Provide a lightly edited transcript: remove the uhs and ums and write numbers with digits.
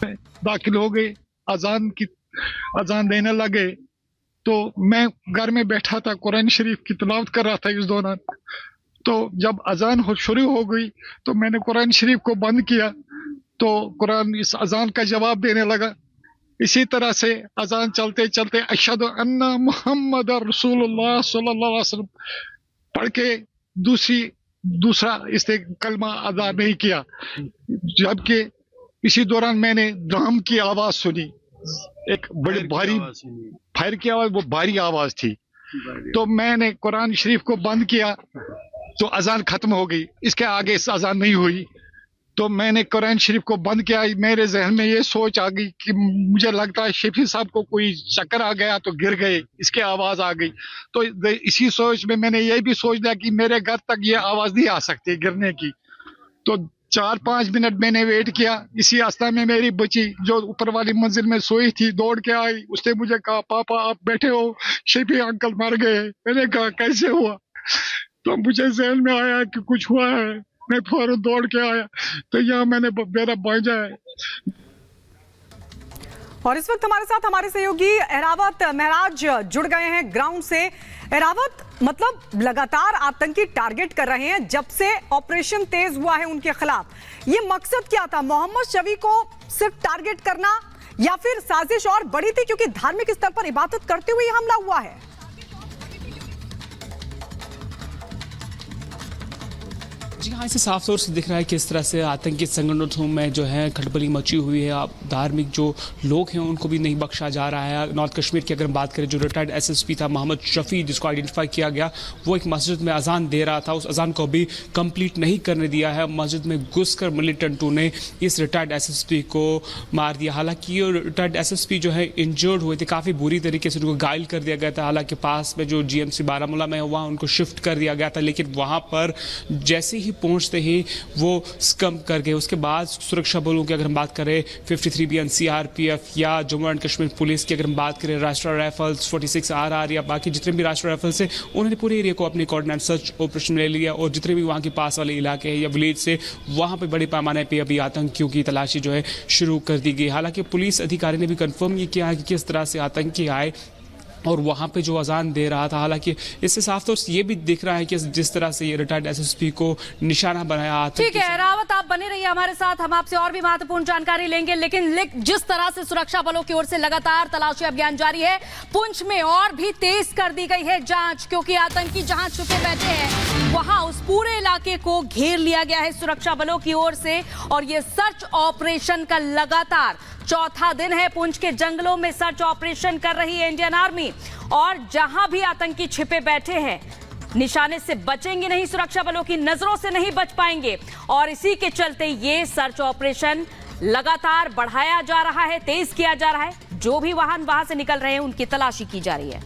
दाखिल हो गए, अजान देने लगे। तो मैं घर में बैठा था, कुरान शरीफ की तिलावत कर रहा था इस दौरान। तो जब अजान शुरू हो गई तो मैंने कुरान शरीफ को बंद किया, तो कुरान इस अजान का जवाब देने लगा। इसी तरह से अजान चलते चलते अशहदु अन्ना मुहम्मद रसूलुल्लाह सल्लल्लाहु अलैहि वसल्लम पढ़ के दूसरा इसे कलमा अदा नहीं किया। जबकि इसी दौरान मैंने ड्रम की आवाज सुनी, एक बड़ी भारी फायर की आवाज, वो भारी आवाज थी। तो मैंने कुरान शरीफ को बंद किया तो अजान खत्म हो गई, इसके आगे अजान नहीं हुई। तो मैंने कुरान शरीफ को बंद किया। मेरे जहन में ये सोच आ गई कि मुझे लगता है शफी साहब को कोई चक्कर आ गया तो गिर गए, इसके आवाज आ गई। तो इसी सोच में मैंने ये भी सोच लिया कि मेरे घर तक ये आवाज नहीं आ सकती गिरने की। तो 4-5 मिनट मैंने वेट किया। इसी रास्ता में मेरी बच्ची जो ऊपर वाली मंजिल में सोई थी दौड़ के आई। उसने मुझे कहा, पापा आप बैठे हो, शफी अंकल मर गए। मैंने कहा कैसे हुआ? तो मुझे जहन में आया कि कुछ हुआ है। मैं फौरन दौड़ के आया तो यहाँ मेरा भांजा है। और इस वक्त हमारे साथ हमारे सहयोगी एरावत महराज जुड़ गए हैं ग्राउंड से। एरावत, मतलब लगातार आतंकी टारगेट कर रहे हैं जब से ऑपरेशन तेज हुआ है उनके खिलाफ। ये मकसद क्या था, मोहम्मद शफी को सिर्फ टारगेट करना या फिर साजिश और बड़ी थी, क्योंकि धार्मिक स्तर पर इबादत करते हुए हमला हुआ है? जी हाँ, इसे साफ तौर से दिख रहा है किस तरह से आतंकी संगठनों में जो है खलबली मची हुई है। आप धार्मिक जो लोग हैं उनको भी नहीं बख्शा जा रहा है। नॉर्थ कश्मीर की अगर बात करें, जो रिटायर्ड एसएसपी था मोहम्मद शफी, जिसको आइडेंटिफाई किया गया, वो एक मस्जिद में अजान दे रहा था। उस अजान को भी कंप्लीट नहीं करने दिया है। मस्जिद में घुसकर मिलिटेंटों ने इस रिटायर्ड एसएसपी को मार दिया। हालांकि ये रिटायर्ड एसएसपी जो है इंजर्ड हुए थे, काफ़ी बुरी तरीके से उनको घायल कर दिया गया था। हालांकि पास में जो जीएमसी बारामूला में है वहाँ उनको शिफ्ट कर दिया गया था, लेकिन वहाँ पर जैसे ही पहुंचते ही वो स्कम कर गए। उसके बाद सुरक्षा बलों की अगर हम बात करें, 53 BN CRPF या जम्मू एंड कश्मीर पुलिस की अगर हम बात करें, राष्ट्रीय राइफल्स 46 RR या बाकी जितने भी राष्ट्रीय राइफल्स हैं, उन्होंने पूरे एरिया को अपनी कोऑर्डिनेट सर्च ऑपरेशन में ले लिया। और जितने भी वहाँ के पास वाले इलाके हैं या विलेज से, वहाँ पर बड़े पैमाने पर अभी आतंकियों की तलाशी जो है शुरू कर दी गई। हालांकि पुलिस अधिकारी ने भी कंफर्म ये किया है कि किस तरह से आतंकी आए और वहाँ पे जो अजान दे रहा था। हालांकि इससे साफ तौर से ये भी दिख रहा है कि जिस तरह से ये रिटायर्ड एसएसपी को निशाना बनाया। ठीक है रावत, आप बने रहिए हमारे साथ, हम आपसे और भी महत्वपूर्ण जानकारी लेंगे। लेकिन जिस तरह से सुरक्षा बलों की ओर से लगातार तलाशी अभियान जारी है, पुंछ में और भी तेज कर दी गई है जांच, क्योंकि आतंकी जहां छुपे बैठे हैं वहां उस पूरे इलाके को घेर लिया गया है सुरक्षा बलों की ओर से। और ये सर्च ऑपरेशन का लगातार चौथा दिन है। पुंछ के जंगलों में सर्च ऑपरेशन कर रही है इंडियन आर्मी, और जहां भी आतंकी छिपे बैठे हैं निशाने से बचेंगे नहीं, सुरक्षा बलों की नजरों से नहीं बच पाएंगे। और इसी के चलते ये सर्च ऑपरेशन लगातार बढ़ाया जा रहा है, तेज किया जा रहा है। जो भी वाहन वहां से निकल रहे हैं उनकी तलाशी की जा रही है।